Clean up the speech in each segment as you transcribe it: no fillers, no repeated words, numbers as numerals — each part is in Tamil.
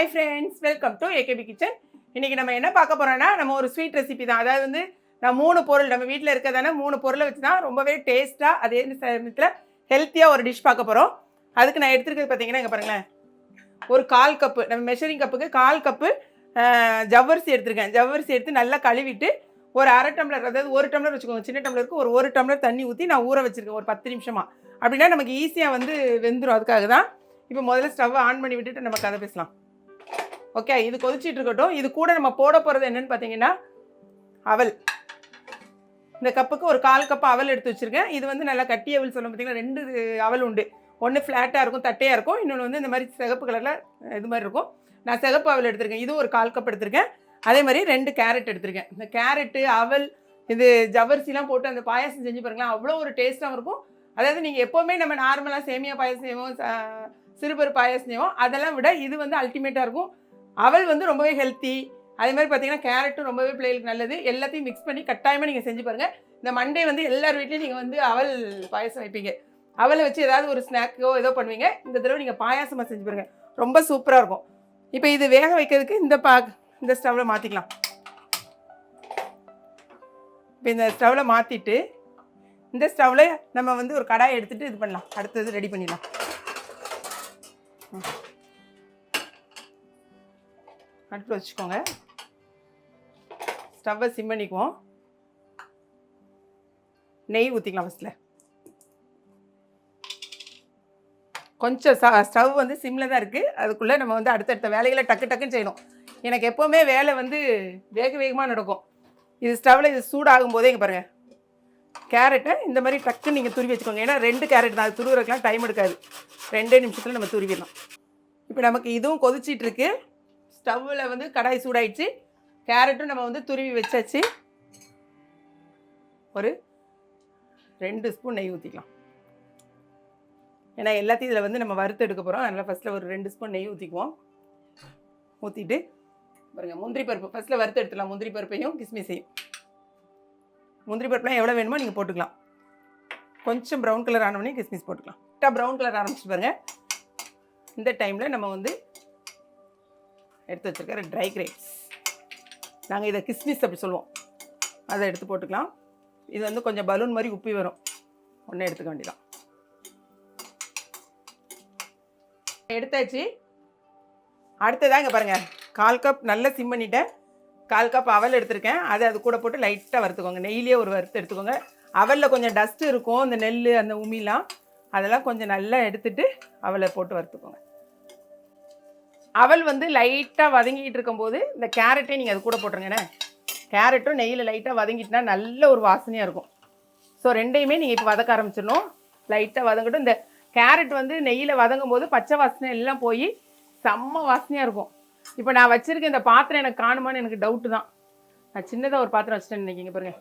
Hi friends, welcome to AKP kitchen. இன்றைக்கி நம்ம என்ன பார்க்க போகிறோன்னா, நம்ம ஒரு ஸ்வீட் ரெசிபி தான். அதாவது வந்து நான் 3 பொருள் நம்ம வீட்டில் இருக்கிறதான 3 பொருளை வச்சு தான் ரொம்பவே டேஸ்ட்டாக அதே சமயத்தில் ஹெல்த்தியாக ஒரு டிஷ் பார்க்க போகிறோம். அதுக்கு நான் எடுத்துருக்கிறது பார்த்தீங்கன்னா, இங்கே பாருங்களேன், ஒரு 1/4 கப்பு, நம்ம மெஷரிங் கப்புக்கு 1/4 கப்பு ஜவ்வரிசி எடுத்துருக்கேன். ஜவ்வரிசி எடுத்து நல்லா கழுவிட்டு ஒரு 1/2 டம்ளர், அதாவது 1 டம்ளர் வச்சுக்கோங்க, சின்ன டம்ளருக்கு ஒரு 1 டம்ளர் தண்ணி ஊற்றி நான் ஊற வச்சுருக்கேன் ஒரு 10 நிமிஷமாக. அப்படின்னா நமக்கு ஈஸியாக வந்து வெந்துடும். அதுக்காக தான். இப்போ முதல்ல ஸ்டவ்வை ஆன் பண்ணி விட்டுட்டு நம்ம கதை பேசலாம். ஓகே, இது கொதிச்சிட்டு இருக்கட்டும். இது கூட நம்ம போட போகிறது என்னென்னு பார்த்தீங்கன்னா, அவல். இந்த கப்புக்கு ஒரு 1/4 கப்பு அவல் எடுத்து வச்சுருக்கேன். இது வந்து நல்லா கட்டி அவல் சொல்லும். பார்த்தீங்கன்னா 2 அவல் உண்டு. ஒன்று ஃப்ளாட்டாக இருக்கும், தட்டையாக இருக்கும். இன்னொன்று வந்து இந்த மாதிரி சிகப்பு கலரில் இது மாதிரி இருக்கும். நான் சிகப்பு அவல் எடுத்திருக்கேன். இது ஒரு 1/4 கப் எடுத்திருக்கேன். அதே மாதிரி 2 கேரட் எடுத்திருக்கேன். இந்த கேரட்டு, அவல், இது ஜவ்வரிசிலாம் போட்டு அந்த பாயாசம் செஞ்சு பாருங்களேன், அவ்வளோ ஒரு டேஸ்ட்டாகவும் இருக்கும். அதாவது நீங்கள் எப்போவுமே நம்ம நார்மலாக சேமியா பாயாசம் செய்வோம், சிறுபருப்பு பாயாசம் செய்வோம், அதெல்லாம் விட இது வந்து அல்டிமேட்டாக இருக்கும். அவல் வந்து ரொம்பவே ஹெல்த்தி. அதே மாதிரி பார்த்தீங்கன்னா கேரட்டும் ரொம்பவே பிள்ளைகளுக்கு நல்லது. எல்லாத்தையும் மிக்ஸ் பண்ணி கட்டாயமாக நீங்கள் செஞ்சு பாருங்கள். இந்த மண்டே வந்து எல்லார் வீட்லேயும் நீங்கள் வந்து அவல் பாயாசம் வைப்பீங்க. அவலை வச்சு ஏதாவது ஒரு ஸ்நாக்கோ ஏதோ பண்ணுவீங்க. இந்த தடவை நீங்கள் பாயாசமாக செஞ்சு பாருங்கள், ரொம்ப சூப்பராக இருக்கும். இப்போ இது வேக வைக்கிறதுக்கு இந்த ஸ்டவ்வில் மாற்றிக்கலாம். இப்போ இந்த ஸ்டவ்வில் மாற்றிட்டு இந்த ஸ்டவ்வில் நம்ம வந்து ஒரு கடாயை எடுத்துகிட்டு இது பண்ணலாம். அடுத்தது ரெடி பண்ணிடலாம். அடுப்பில் வச்சுக்கோங்க. ஸ்டவ்வை சிம் பண்ணிக்குவோம். நெய் ஊற்றிக்கலாம். ஃபஸ்ட்டில் கொஞ்சம் ஸ்டவ் வந்து சிம்மில் தான் இருக்குது. அதுக்குள்ளே நம்ம வந்து அடுத்தடுத்த வேலைகளை டக்குன்னு செய்யணும். எனக்கு எப்போவுமே வேலை வந்து வேகமாக நடக்கும். இது ஸ்டவ்வில் இது சூடாகும் போதே இங்கே பாருங்கள், கேரட்டை இந்த மாதிரி டக்குன்னு நீங்கள் துருவி வச்சுக்கோங்க. ஏன்னா 2 கேரட் தான், அது துருவுறதுக்கெலாம் டைம் எடுக்காது. 2 நிமிஷத்தில் நம்ம துருவிடலாம். இப்போ நமக்கு இதுவும் கொதிச்சிட்ருக்கு. ஸ்டவ்வில் வந்து கடாய் சூடாயிடுச்சு. கேரட்டும் நம்ம வந்து துருவி வச்சாச்சு. ஒரு 2 ஸ்பூன் நெய் ஊற்றிக்கலாம். ஏன்னா எல்லாத்தையும் இதில் வந்து நம்ம வறுத்து எடுக்க போகிறோம். அதனால் ஃபஸ்ட்டில் ஒரு 2 ஸ்பூன் நெய் ஊற்றிக்குவோம். ஊற்றிட்டு பாருங்கள், முந்திரி பருப்பு ஃபஸ்ட்டில் வறுத்து எடுத்துடலாம். முந்திரி பருப்பையும் கிஸ்மிஸையும். முந்திரி பருப்புலாம் எவ்வளோ வேணுமோ நீங்கள் போட்டுக்கலாம். கொஞ்சம் ப்ரௌன் கலர் ஆனோடனே கிஸ்மிஸ் போட்டுக்கலாம். கரெக்டாக ப்ரௌன் கலர் ஆரம்பிச்சு பாருங்கள். இந்த டைமில் நம்ம வந்து எடுத்து வச்சுருக்கிற ட்ரை கிரேப்ஸ், நாங்கள் இதை கிஸ்மிஸ் அப்படி சொல்லுவோம், அதை எடுத்து போட்டுக்கலாம். இது வந்து கொஞ்சம் பலூன் மாதிரி உப்பி வரும். ஒன்று எடுத்துக்க வேண்டியதான். எடுத்தாச்சு. அடுத்ததான் இங்கே பாருங்கள், 1/4 கப் நல்ல சிம் பண்ணிவிட்டேன். 1/4 கப் அவல் எடுத்திருக்கேன். அதை அது கூட போட்டு லைட்டாக வறுத்துக்கோங்க. நெய்லேயே ஒரு வறுத்து எடுத்துக்கோங்க. அவலில் கொஞ்சம் டஸ்ட்டு இருக்கும், அந்த நெல் அந்த உமிலாம், அதெல்லாம் கொஞ்சம் நல்லா எடுத்துட்டு அவலை போட்டு வறுத்துக்கோங்க. அவல் வந்து லைட்டாக வதங்கிட்டு இருக்கும்போது இந்த கேரட்டையும் நீங்கள் அது கூட போட்டுருங்கண்ணே. கேரட்டும் நெய்யில் லைட்டாக வதங்கிட்டுனா நல்ல ஒரு வாசனையாக இருக்கும். ஸோ 2யுமே நீங்கள் இப்போ வதக்க ஆரம்பிச்சிடணும். லைட்டாக வதங்கட்டும். இந்த கேரட் வந்து நெய்யில் வதங்கும் போது பச்சை வாசனை எல்லாம் போய் செம்ம வாசனையாக இருக்கும். இப்போ நான் வச்சுருக்க இந்த பாத்திரம் எனக்கு காணுமான்னு எனக்கு டவுட்டு தான். நான் சின்னதாக ஒரு பாத்திரம் வச்சுட்டேன்னு நினைக்கிங்க பாருங்கள்.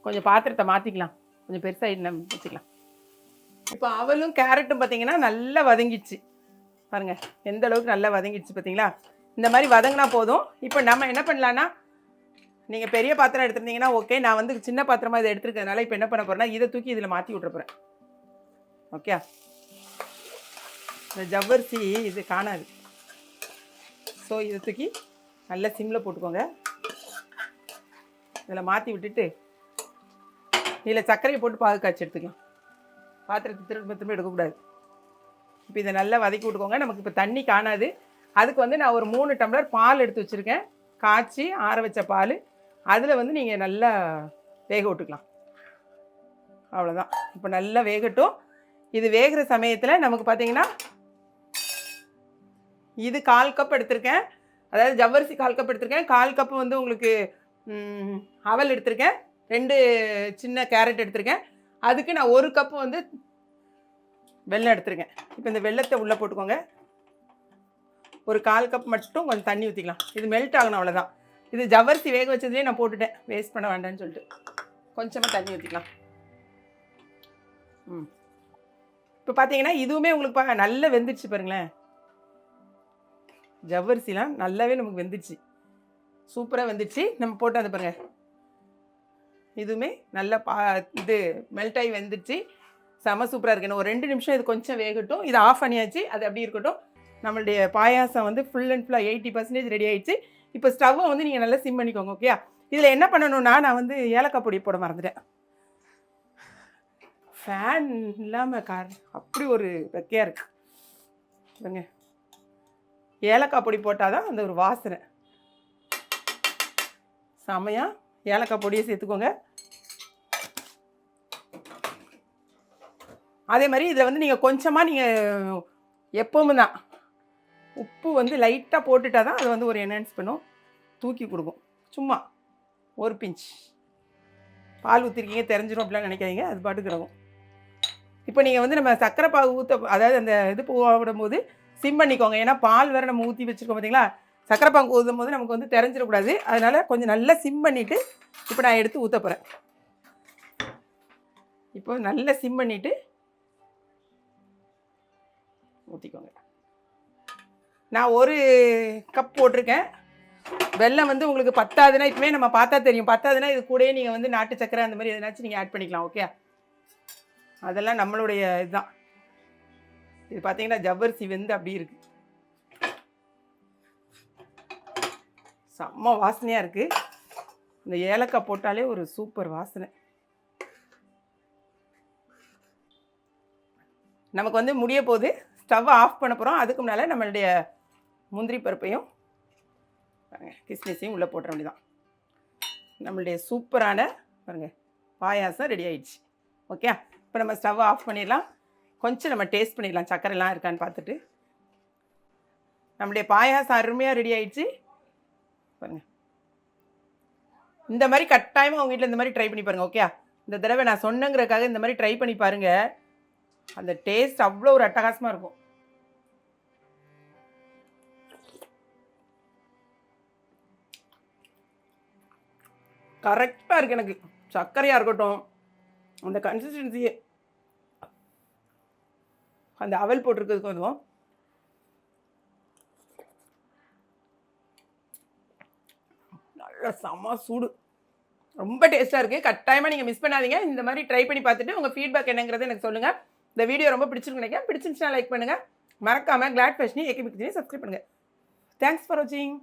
கொஞ்சம் பாத்திரத்தை மாற்றிக்கலாம், கொஞ்சம் பெருசாக நம்ம வச்சுக்கலாம். இப்போ அவலும் கேரட்டும் பார்த்தீங்கன்னா நல்லா வதங்கிடுச்சு பாருங்கள். எந்த அளவுக்கு நல்லா வதங்கிடுச்சு பார்த்தீங்களா? இந்த மாதிரி வதங்கினா போதும். இப்போ நம்ம என்ன பண்ணலான்னா, நீங்கள் பெரிய பாத்திரம் எடுத்துருந்தீங்கன்னா ஓகே, நான் வந்து சின்ன பாத்திரமாக இதை எடுத்துருக்கிறதுனால இப்போ என்ன பண்ண போகிறேன்னா, இதை தூக்கி இதில் மாற்றி விட்ற போகிறேன். ஓகே, இந்த ஜவ்வரிசி இது காணாது. ஸோ இதை தூக்கி நல்லா சிம்மில் போட்டுக்கோங்க. இதில் மாற்றி விட்டுட்டு இதில் சர்க்கரையை போட்டு பாகு காய்ச்சி எடுத்துக்கலாம். பாத்திரத்தை திரும்ப எடுக்கக்கூடாது. இப்போ இதை நல்லா வதக்கி விட்டுக்கோங்க. நமக்கு இப்போ தண்ணி காணாது. அதுக்கு வந்து நான் ஒரு 3 டம்ளர் பால் எடுத்து வச்சுருக்கேன். காய்ச்சி ஆற வச்ச பால். அதில் வந்து நீங்கள் நல்லா வேக விட்டுக்கலாம். அவ்வளோதான். இப்போ நல்லா வேகட்டும். இது வேகிற சமயத்தில் நமக்கு பார்த்தீங்கன்னா, இது 1/4 கப் எடுத்திருக்கேன். அதாவது ஜவ்வரிசி 1/4 கப் எடுத்திருக்கேன். 1/4 கப்பு வந்து உங்களுக்கு அவல் எடுத்திருக்கேன். 2 சின்ன கேரட் எடுத்திருக்கேன். அதுக்கு நான் 1 கப்பு வந்து வெல்லம் எடுத்துருக்கேன். இப்போ இந்த வெல்லத்தை உள்ளே போட்டுக்கோங்க. ஒரு 1/4 கப் மட்டும் கொஞ்சம் தண்ணி ஊற்றிக்கலாம். இது மெல்ட் ஆகணும், அவ்வளோதான். இது ஜவ்வரிசி வேக வச்சதுலேயே நான் போட்டுட்டேன், வேஸ்ட் பண்ண வேண்டாம்னு சொல்லிட்டு. கொஞ்சமாக தண்ணி ஊற்றிக்கலாம். இப்போ பார்த்தீங்கன்னா இதுவுமே உங்களுக்கு நல்லா வெந்துடுச்சு பாருங்களேன். ஜவ்வரிசிலாம் நல்லாவே நமக்கு வெந்துடுச்சு, சூப்பராக வெந்துடுச்சு. நம்ம போட்டு அதை பாருங்கள், இதுவுமே நல்லா இது மெல்ட் ஆகி வெந்துடுச்சு. செம சூப்பராக இருக்கு. ஒரு 2 நிமிஷம் இது கொஞ்சம் வேகட்டும். இது ஆஃப் பண்ணியாச்சு, அது அப்படி இருக்கட்டும். நம்மளுடைய பாயாசம் வந்து ஃபுல் அண்ட் ஃபுல்லாக 80% ரெடி ஆயிடுச்சு. இப்போ ஸ்டவ்வை வந்து நீங்கள் நல்லா சிம் பண்ணிக்கோங்க. ஓகே, இதில் என்ன பண்ணணும்னா, நான் வந்து ஏலக்காய் பொடி போட மறந்துட்டேன். ஃபேன் இல்லாமல் அப்படி ஒரு வெக்கையாக இருக்குது பாருங்க. ஏலக்காய் பொடி போட்டால் தான் அந்த ஒரு வாசனை செமையாக. ஏலக்காய் பொடியை சேர்த்துக்கோங்க. அதே மாதிரி இதில் வந்து நீங்கள் கொஞ்சமாக நீங்கள் எப்பவும் தான் உப்பு வந்து லைட்டாக போட்டுட்டா தான் அது வந்து ஒரு என்ஹான்ஸ் பண்ணும், தூக்கி கொடுக்கும். சும்மா ஒரு பிஞ்ச் பால் ஊற்றிருக்கீங்க தெரிஞ்சிடும் அப்படிலாம் நினைக்காதீங்க, அது பாட்டு கிடக்கும். இப்போ நீங்கள் வந்து நம்ம சர்க்கரை பாகு அதாவது அந்த இது போடும்போது சிம் பண்ணிக்கோங்க. ஏன்னா பால் வேறு நம்ம ஊற்றி வச்சுருக்கோம் பார்த்தீங்களா. சர்க்கரை பாகு ஊற்றும் போது நமக்கு வந்து தெரிஞ்சிடக்கூடாது. அதனால் கொஞ்சம் நல்லா சிம் பண்ணிவிட்டு இப்போ நான் எடுத்து ஊற்ற போகிறேன். இப்போ நல்லா சிம் பண்ணிவிட்டு ஊற்றிக்கோங்க. நான் 1 கப் போட்டிருக்கேன். வெல்லம் வந்து உங்களுக்கு பத்தாதுன்னா இப்போவே நம்ம பார்த்தா தெரியும். பத்தாதுன்னா இது கூடயே நீங்கள் வந்து நாட்டு சக்கரை அந்த மாதிரி எதனாச்சும் நீங்கள் ஆட் பண்ணிக்கலாம். ஓகே, அதெல்லாம் நம்மளுடைய இதுதான். இது பார்த்தீங்கன்னா ஜவ்வரிசி வெந்து அப்படி இருக்குது, செம்ம வாசனையாக இருக்குது. இந்த ஏலக்காய் போட்டாலே ஒரு சூப்பர் வாசனை. நமக்கு வந்து முடிய போகுது, ஸ்டவ்வை ஆஃப் பண்ண போகிறோம். அதுக்கு முன்னால் நம்மளுடைய முந்திரி பருப்பையும் கிஸ்மிஸையும் உள்ளே போட்டுற வேண்டியதான். நம்மளுடைய சூப்பரான பாருங்க பாயாசம் ரெடி ஆயிடுச்சு. ஓகே, இப்போ நம்ம ஸ்டவ்வை ஆஃப் பண்ணிடலாம். கொஞ்சம் நம்ம டேஸ்ட் பண்ணிடலாம் சர்க்கரைலாம் இருக்கான்னு பார்த்துட்டு. நம்மளுடைய பாயாசம் அருமையாக ரெடி ஆயிடுச்சு பாருங்கள். இந்த மாதிரி கட்டாயமாக உங்கள் வீட்டில் இந்த மாதிரி ட்ரை பண்ணி பாருங்கள். ஓகே, இந்த தடவை நான் சொன்னங்கிறதுக்காக இந்த மாதிரி ட்ரை பண்ணி பாருங்கள். அந்த டேஸ்ட் அவ்வளோ ஒரு அட்டகாசமாக இருக்கும். கரெக்டாக இருக்குது எனக்கு. சர்க்கரையாக இருக்கட்டும், அந்த கன்சிஸ்டன்சி, அந்த அவல் போட்டிருக்கிறதுக்கு அதுவும் நல்ல செம்ம சூடு, ரொம்ப டேஸ்ட்டாக இருக்குது. கட்டாயமாக நீங்கள் மிஸ் பண்ணாதீங்க. இந்த மாதிரி ட்ரை பண்ணி பார்த்துட்டு உங்கள் ஃபீட்பேக் என்னங்கிறது எனக்கு சொல்லுங்கள். இந்த வீடியோ ரொம்ப பிடிச்சிருக்கு நினைக்கிறேன். பிடிச்சிருந்துச்சுன்னா லைக் பண்ணுங்கள். மறக்காமல் கிளாட் ஃபேஷனி ஏகேபி கிச்சனை சப்ஸ்கிரைப் பண்ணுங்கள். தேங்க்ஸ் ஃபார் வாட்சிங்.